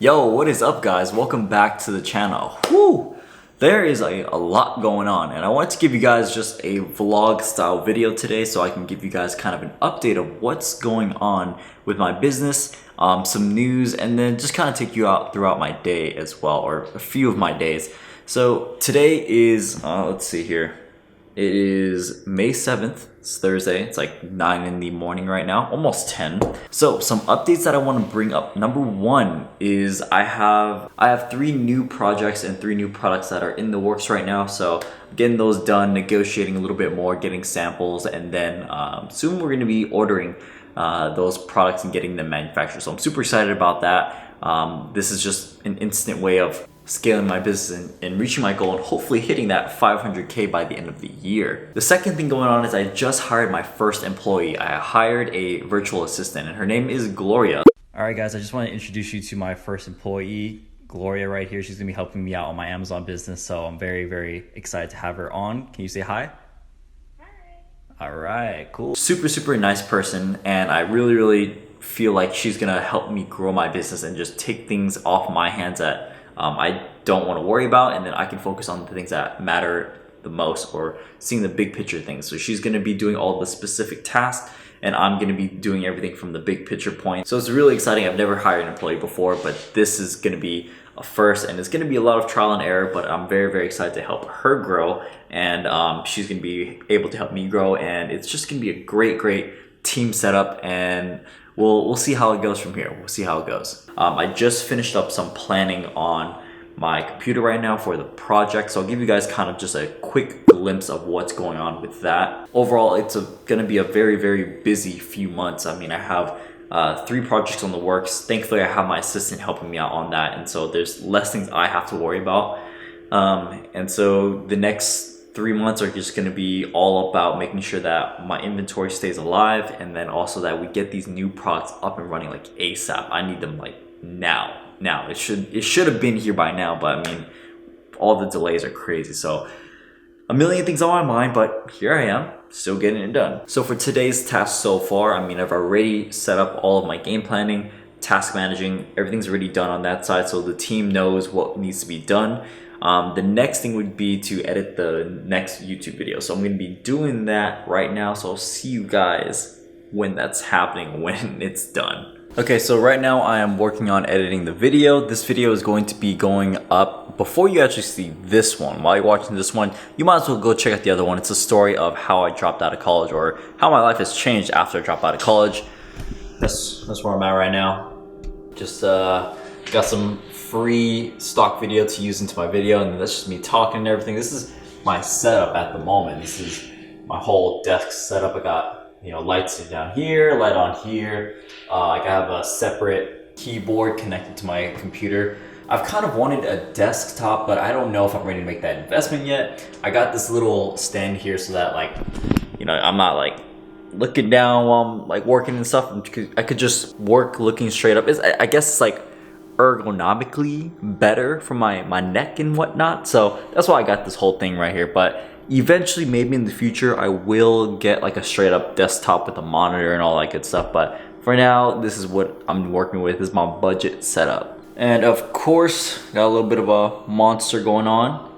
Yo, what is up guys? Welcome back to the channel. Woo! There is a lot going on and I want to give you guys just a vlog style video today so I can give you guys kind of an update of what's going on with my business, some news, and then just kind of take you out throughout my day as well, or a few of my days. So today is, let's see here. It is May 7th, it's Thursday, it's like 9 in the morning right now, almost 10. So some updates that I want to bring up. Number one is I have 3 new projects and 3 new products that are in the works right now. So getting those done, negotiating a little bit more, getting samples, and then soon we're going to be ordering those products and getting them manufactured. So I'm super excited about that. This is just an instant way of scaling my business and reaching my goal and hopefully hitting that 500K by the end of the year. The second thing going on is I just hired my first employee. I hired a virtual assistant and her name is Gloria. All right guys, I just want to introduce you to my first employee, Gloria right here. She's gonna be helping me out on my Amazon business, so I'm very, very excited to have her on. Can you say hi? Hi. All right, cool. Super nice person, and I really feel like she's gonna help me grow my business and just take things off my hands that I don't want to worry about, and then I can focus on the things that matter the most, or seeing the big picture things. So she's going to be doing all the specific tasks and I'm going to be doing everything from the big picture point. So it's really exciting. I've never hired an employee before, but this is going to be a first, and it's going to be a lot of trial and error, but I'm very excited to help her grow, and she's going to be able to help me grow, and it's just going to be a great team setup, and we'll see how it goes from here. We'll see how it goes. I just finished up some planning on my computer right now for the project, so I'll give you guys kind of just a quick glimpse of what's going on with that. Overall, it's gonna be a very busy few months. I mean, I have 3 projects on the works. Thankfully, I have my assistant helping me out on that, and so there's less things I have to worry about. And so the next 3 months are just going to be all about making sure that my inventory stays alive, and then also that we get these new products up and running like ASAP. I need them like now. It should have been here by now, but I mean, all the delays are crazy. So a million things on my mind, but here I am, still getting it done. So for today's task so far, I mean, I've already set up all of my game planning, task managing, everything's already done on that side, so the team knows what needs to be done. The next thing would be to edit the next YouTube video. So I'm going to be doing that right now. So I'll see you guys when that's happening, when it's done. Okay, so right now I am working on editing the video. This video is going to be going up before you actually see this one. While you're watching this one, you might as well go check out the other one. It's a story of how I dropped out of college, or how my life has changed after I dropped out of college. That's where I'm at right now. Just got some free stock video to use into my video, and that's just me talking and everything. This is my setup at the moment. This is my whole desk setup. I got, lights down here, light on here. I have a separate keyboard connected to my computer. I've kind of wanted a desktop, but I don't know if I'm ready to make that investment yet. I got this little stand here so that I'm not like looking down while I'm like working and stuff. I could just work looking straight up. I guess it's like ergonomically better for my neck and whatnot, so that's why I got this whole thing right here. But eventually, maybe in the future, I will get like a straight up desktop with a monitor and all that good stuff, but for now, this is what I'm working with. This is my budget setup. And of course, got a little bit of a monster going on,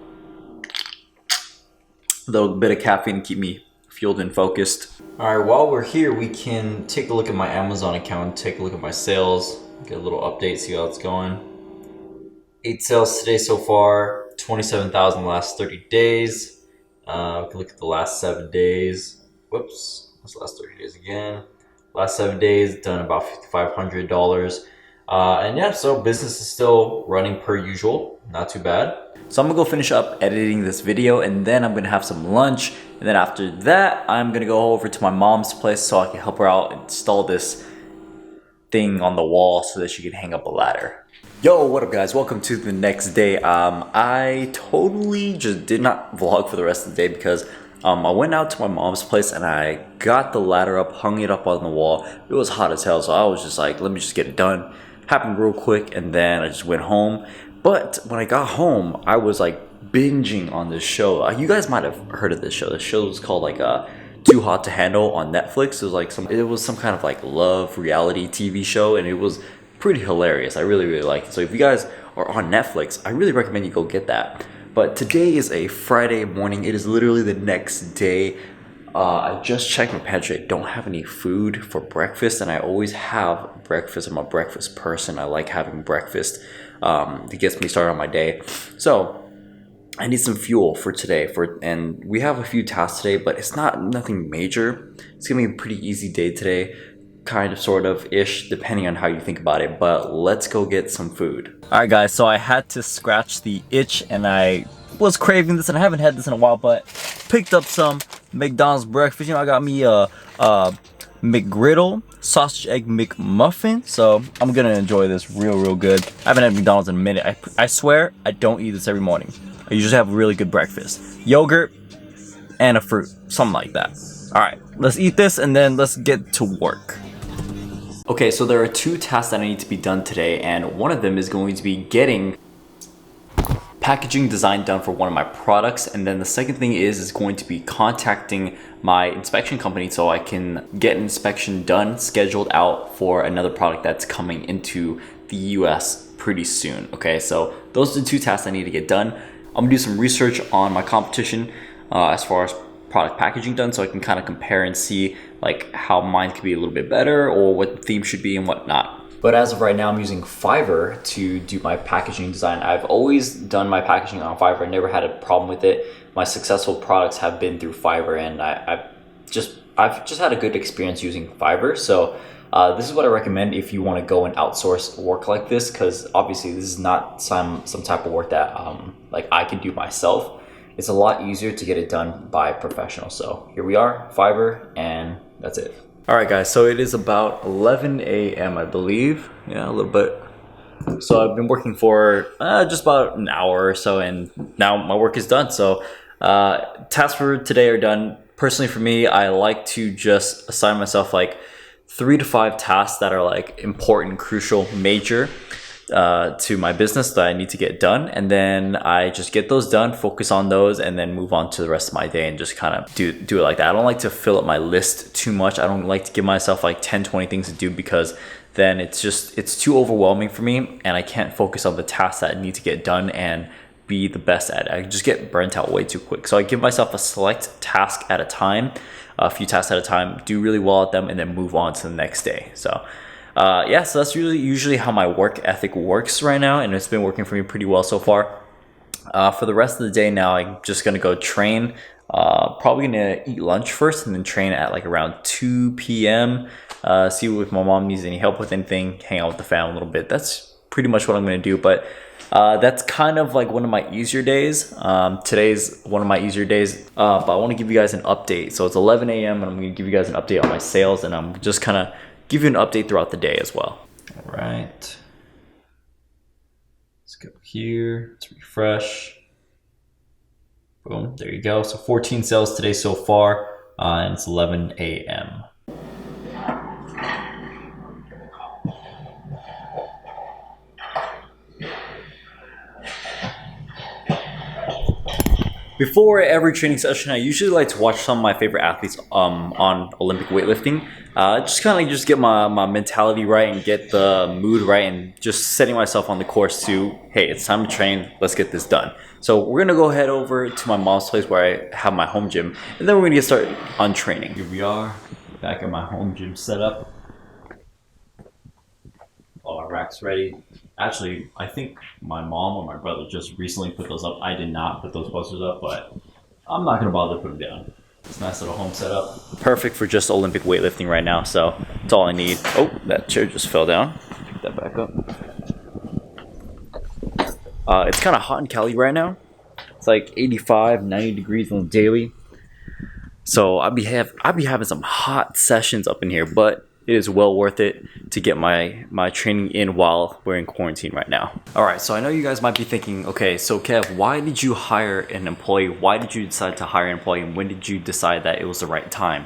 a little bit of caffeine to keep me fueled and focused. All right, while we're here, we can take a look at my Amazon account, take a look at my sales, get a little update, see how it's going. 8 sales today so far, 27,000 the last 30 days. We can look at the last 7 days. Whoops, that's the last 30 days again. Last 7 days, done about $5,500. And yeah, so business is still running per usual, not too bad. So I'm gonna go finish up editing this video, and then I'm gonna have some lunch. And then after that, I'm gonna go over to my mom's place so I can help her out install this thing on the wall so that she can hang up a ladder. Yo, what up guys? Welcome to the next day. I totally just did not vlog for the rest of the day because I went out to my mom's place and I got the ladder up, hung it up on the wall. It was hot as hell, so I was just like, let me just get it done. Happened real quick, and then I just went home. But when I got home, I was like binging on this show. You guys might have heard of this show. This show was called like Too Hot to Handle on Netflix. It was some kind of like love reality TV show, and it was pretty hilarious. I really like it. So if you guys are on Netflix, I really recommend you go get that. But today is a Friday morning. It is literally the next day. I just checked my pantry. I don't have any food for breakfast, and I always have breakfast. I'm a breakfast person. I like having breakfast. It gets me started on my day. So I need some fuel for today. And we have a few tasks today, but it's nothing major. It's gonna be a pretty easy day today, kind of, sort of ish, depending on how you think about it. But let's go get some food. All right, guys. So I had to scratch the itch, and I was craving this, and I haven't had this in a while, but picked up some McDonald's breakfast. You know, I got me a McGriddle sausage egg McMuffin, so I'm gonna enjoy this real good. I haven't had McDonald's in a minute. I swear I don't eat this every morning. I usually have a really good breakfast, yogurt and a fruit, something like that. All right, let's eat this and then let's get to work. Okay, so there are 2 tasks that I need to be done today, and one of them is going to be getting packaging design done for one of my products, and then the second thing is going to be contacting my inspection company so I can get an inspection done, scheduled out for another product that's coming into the US pretty soon. Okay, so those are the 2 tasks I need to get done. I'm gonna do some research on my competition as far as product packaging done, so I can kind of compare and see like how mine could be a little bit better or what the theme should be and whatnot. But as of right now, I'm using Fiverr to do my packaging design. I've always done my packaging on Fiverr. I never had a problem with it. My successful products have been through Fiverr, and I've just had a good experience using Fiverr. So this is what I recommend if you want to go and outsource work like this, because obviously this is not some type of work that like I can do myself. It's a lot easier to get it done by professionals. So here we are, Fiverr, and that's it. All right, guys, so it is about 11 a.m. I believe. Yeah, a little bit. So I've been working for just about an hour or so, and now my work is done. So tasks for today are done. Personally, for me, I like to just assign myself like 3 to 5 tasks that are like important, crucial, major to my business that I need to get done, and then I just get those done, focus on those, and then move on to the rest of my day and just kind of do it like that. I don't like to fill up my list too much. I don't like to give myself like 10-20 things to do, because then it's too overwhelming for me, and I can't focus on the tasks that I need to get done and be the best at it. I just get burnt out way too quick. So I give myself a select task at a time, a few tasks at a time, do really well at them, and then move on to the next day. So yeah, so that's usually how my work ethic works right now, and it's been working for me pretty well so far. For the rest of the day now, I'm just gonna go train. Probably gonna eat lunch first and then train at like around 2 p.m. See if my mom needs any help with anything, hang out with the fam a little bit. That's pretty much what I'm gonna do. But that's kind of like one of my easier days. Today's one of my easier days, but I want to give you guys an update. So it's 11 a.m. and I'm gonna give you guys an update on my sales, and I'm just kind of give you an update throughout the day as well. All right, let's go here. Let's refresh. Boom, there you go. So 14 sales today so far, and it's 11 a.m. Before every training session, I usually like to watch some of my favorite athletes on Olympic weightlifting. Just kind of get my mentality right and get the mood right, and just setting myself on the course to, hey, it's time to train. Let's get this done. So we're gonna go head over to my mom's place where I have my home gym, and then we're gonna get started on training. Here we are, back at my home gym setup. All our racks ready. Actually, I think my mom or my brother just recently put those up. I did not put those posters up, but I'm not gonna bother to put them down. It's a nice little home setup. Perfect for just Olympic weightlifting right now, so that's all I need. Oh, that chair just fell down. Pick that back up. It's kind of hot in Cali right now. It's like 85, 90 degrees on the daily. So I'll be having some hot sessions up in here, but it is well worth it to get my training in while we're in quarantine right now. All right, so I know you guys might be thinking, okay, so Kev, why did you hire an employee? Why did you decide to hire an employee, and when did you decide that it was the right time?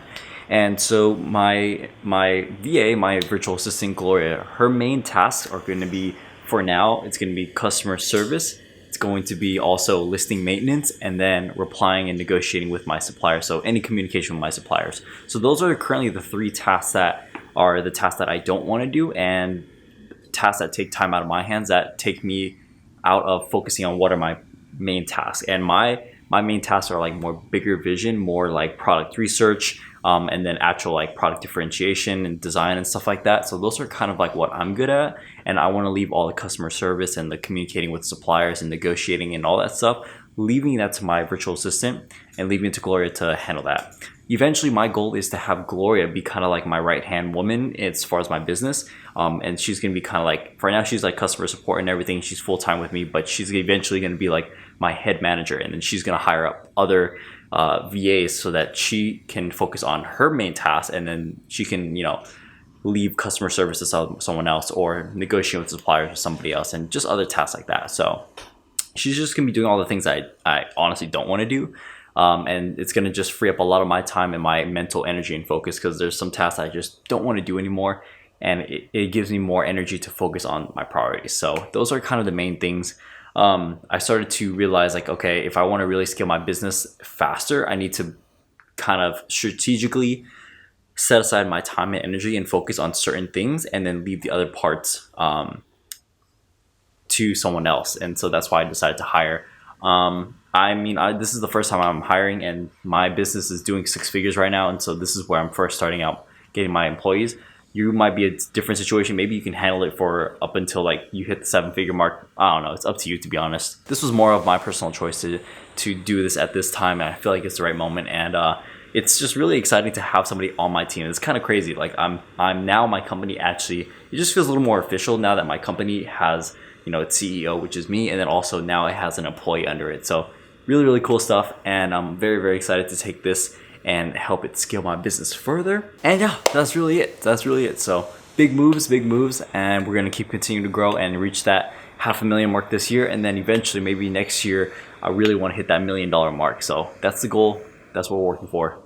And so my VA, my virtual assistant Gloria, her main tasks are going to be, for now, it's going to be customer service. It's going to be also listing maintenance, and then replying and negotiating with my suppliers. So any communication with my suppliers. So those are currently the 3 tasks that are the tasks that I don't want to do, and tasks that take time out of my hands, that take me out of focusing on what are my main tasks. And my main tasks are like more bigger vision, more like product research, and then actual like product differentiation and design and stuff like that. So those are kind of like what I'm good at, and I want to leave all the customer service and the communicating with suppliers and negotiating and all that stuff, leaving that to my virtual assistant and leaving it to Gloria to handle that. Eventually, my goal is to have Gloria be kind of like my right-hand woman as far as my business. And she's going to be kind of like, for now, she's like customer support and everything. She's full-time with me, but she's eventually going to be like my head manager. And then she's going to hire up other VAs so that she can focus on her main task. And then she can, you know, leave customer service to someone else or negotiate with suppliers with somebody else and just other tasks like that. So she's just going to be doing all the things I honestly don't want to do. And it's going to just free up a lot of my time and my mental energy and focus, because there's some tasks I just don't want to do anymore. And it gives me more energy to focus on my priorities. So those are kind of the main things. I started to realize like, okay, if I want to really scale my business faster, I need to kind of strategically set aside my time and energy and focus on certain things, and then leave the other parts to someone else. And so that's why I decided to hire. This is the first time I'm hiring, and my business is doing 6 figures right now. And so this is where I'm first starting out getting my employees. You might be a different situation. Maybe you can handle it for up until like you hit the 7-figure mark. I don't know. It's up to you, to be honest. This was more of my personal choice to do this at this time. And I feel like it's the right moment. And it's just really exciting to have somebody on my team. It's kind of crazy. Like I'm now, my company actually, it just feels a little more official now that my company has, you know, its CEO, which is me. And then also now it has an employee under it. So really, really cool stuff. And I'm very, very excited to take this and help it scale my business further. And yeah, that's really it. So big moves, and we're gonna keep continuing to grow and reach that $500,000 mark this year. And then eventually, maybe next year, I really want to hit that $1 million mark. So that's the goal. That's what we're working for.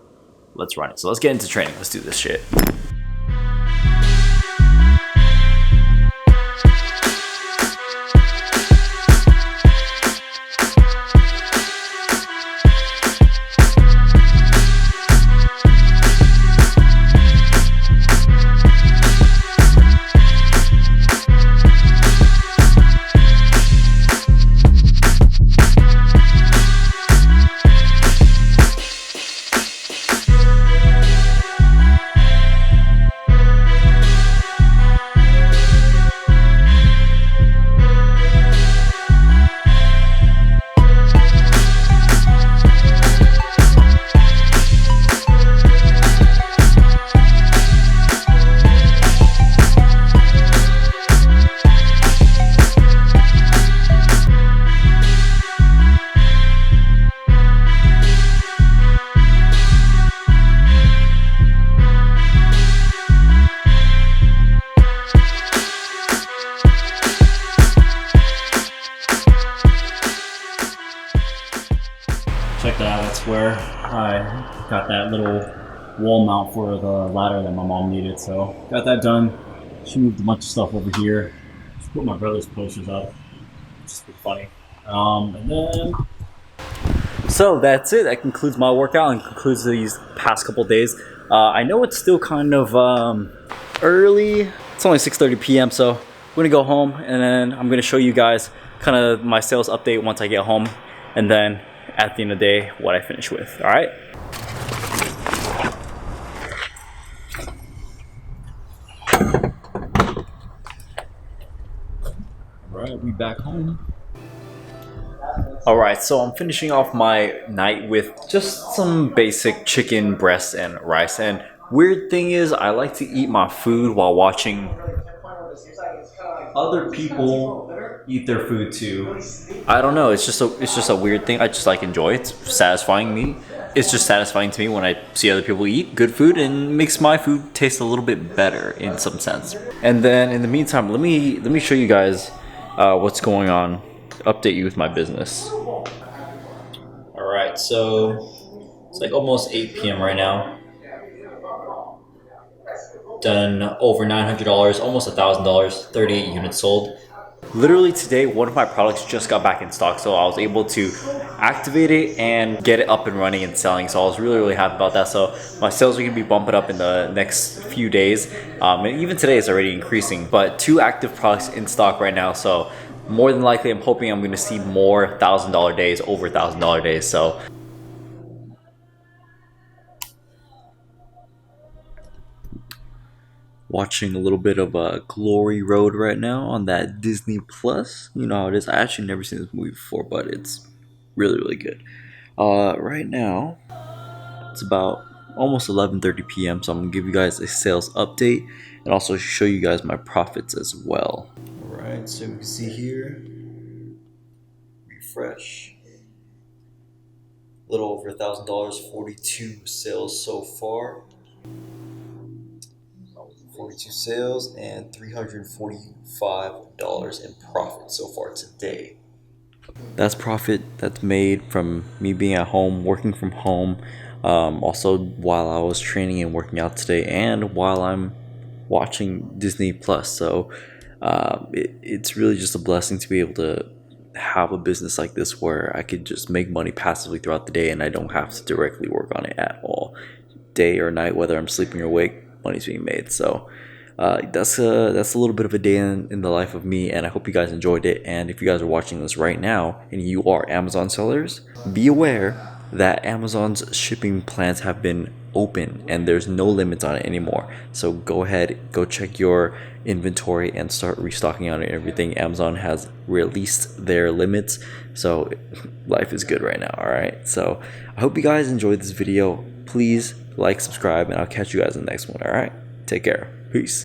Let's run it. So let's get into training. Let's do this shit. Check that out. That's where I got that little wall mount for the ladder that my mom needed. So got that done. She moved a bunch of stuff over here. Just put my brother's posters up. Just be funny. And then, so that's it. That concludes my workout and concludes these past couple days. I know it's still kind of early. It's only 6:30 p.m. So I'm gonna go home, and then I'm gonna show you guys kind of my sales update once I get home, and then at the end of the day, what I finish with. All right. All right, we back home. All right, so I'm finishing off my night with just some basic chicken breast and rice. And weird thing is, I like to eat my food while watching other people eat their food too. I don't know. It's just a weird thing. I just like enjoy it. It's satisfying me. It's just satisfying to me when I see other people eat good food, and makes my food taste a little bit better in some sense. And then in the meantime, let me show you guys what's going on. Update you with my business. All right, so it's like almost 8 p.m. right now. Done over $900, almost $1,000, 38 units sold. Literally today, one of my products just got back in stock, so I was able to activate it and get it up and running and selling. So I was really happy about that. So my sales are gonna be bumping up in the next few days, and even today is already increasing. But 2 active products in stock right now, so more than likely, I'm hoping I'm gonna see more $1,000 days, over $1,000 days. So watching a little bit of Glory Road right now on that Disney Plus. You know how it is. I actually never seen this movie before, but it's really good. Right now it's about almost 11:30 p.m. So I'm gonna give you guys a sales update and also show you guys my profits as well. All right, so you can see here, refresh. A little over $1,000, 42 sales so far. 42 sales and $345 in profit so far today. That's profit that's made from me being at home, working from home, also while I was training and working out today, and while I'm watching Disney Plus. So it's really just a blessing to be able to have a business like this where I could just make money passively throughout the day and I don't have to directly work on it at all. Day or night, whether I'm sleeping or awake, money's being made. So that's a little bit of a day in the life of me, and I hope you guys enjoyed it. And if you guys are watching this right now and you are Amazon sellers, be aware that Amazon's shipping plans have been open and there's no limits on it anymore. So go ahead, go check your inventory and start restocking on everything. Amazon has released their limits, so life is good right now. All right, so I hope you guys enjoyed this video. Please like, subscribe, and I'll catch you guys in the next one. All right, take care. Peace.